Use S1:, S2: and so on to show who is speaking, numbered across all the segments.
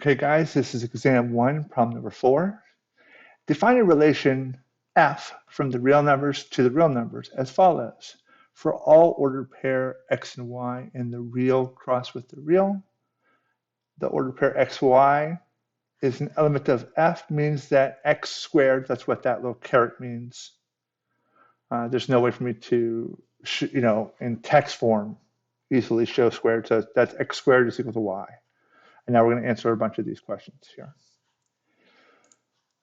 S1: Okay, guys, this is exam 1, problem number 4. Define a relation f from the real numbers to the real numbers as follows. For all ordered pair x and y in the real cross with the real, the ordered pair xy is an element of f, means that x squared, that's what that little caret means. There's no way for me to, in text form, easily show squared, so that's x squared is equal to y. And now we're going to answer a bunch of these questions here.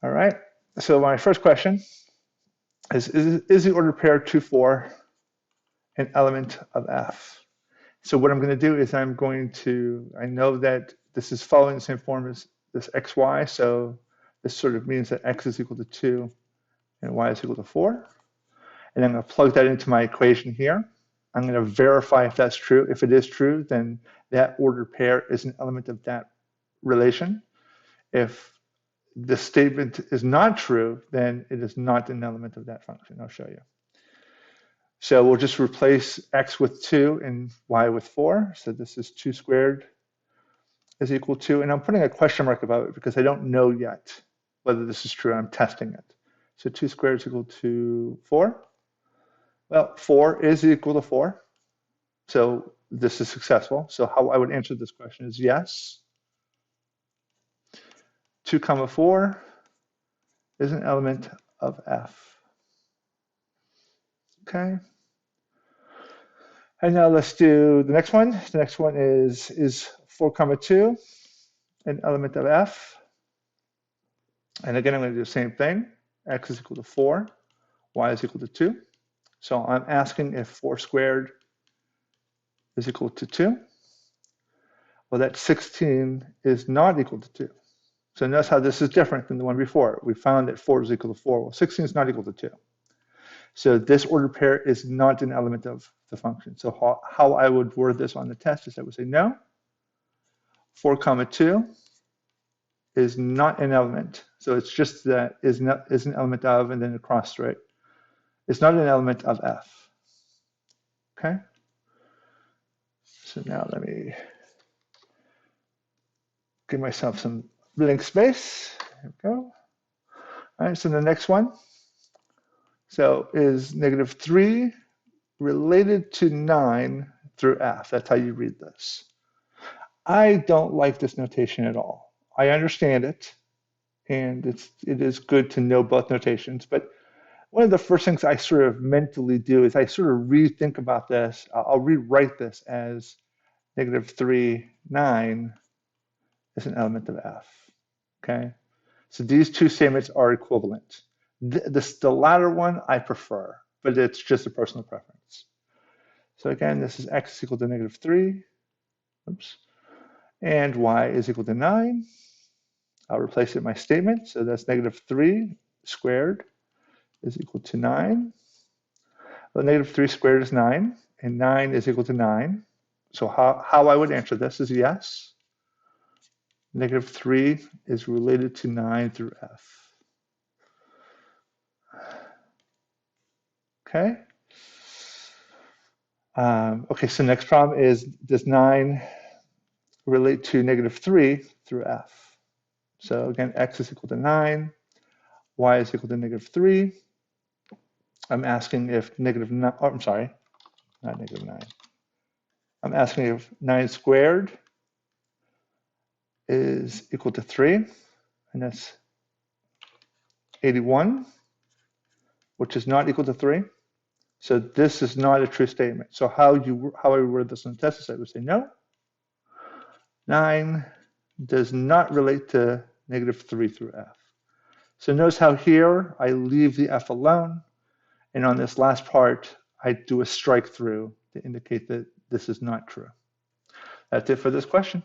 S1: All right, so my first question is the ordered pair 2, 4 an element of f? So what I'm going to do is I know that this is following the same form as this xy, so this sort of means that x is equal to 2 and y is equal to 4. And I'm going to plug that into my equation here. I'm going to verify if that's true. If it is true, then that ordered pair is an element of that relation. If the statement is not true, then it is not an element of that function. I'll show you. So we'll just replace x with 2 and y with 4. So this is 2 squared is equal to, and I'm putting a question mark above it because I don't know yet whether this is true. I'm testing it. So 2 squared is equal to 4. Well, 4 is equal to 4. So this is successful. So how I would answer this question is yes. 2, 4 is an element of f. Okay. And now let's do the next one. The next one is 4, 2 an element of f. And again, I'm going to do the same thing. X is equal to 4, y is equal to 2. So I'm asking if 4 squared is equal to 2. Well, that 16 is not equal to 2. So notice how this is different than the one before. We found that 4 is equal to 4. Well, 16 is not equal to 2. So this ordered pair is not an element of the function. So how I would word this on the test is I would say no. 4, 2 is not an element. So it's just that is an element of, and then across straight. It's not an element of f. Okay? So now let me give myself some blank space. There we go. All right, so the next one. So is -3 related to 9 through f? That's how you read this. I don't like this notation at all. I understand it, and it is good to know both notations, but one of the first things I sort of mentally do is I sort of rethink about this. I'll rewrite this as -3, 9 is an element of f. Okay, so these two statements are equivalent. The latter one I prefer, but it's just a personal preference. So again, this is x is equal to -3, oops, and y is equal to 9. I'll replace it in my statement. So that's -3 squared is equal to 9. Well, -3 squared is 9, and 9 is equal to 9. So how I would answer this is yes. -3 is related to 9 through f. Okay. Okay, so next problem is, does 9 relate to -3 through f? So again, x is equal to 9, y is equal to -3. I'm asking if -9, oh, I'm sorry, not -9. I'm asking if 9 squared is equal to 3, and that's 81, which is not equal to 3. So this is not a true statement. So how I word this on the test is I would say no. 9 does not relate to -3 through f. So notice how here I leave the f alone, and on this last part I do a strike through to indicate that this is not true. That's it for this question.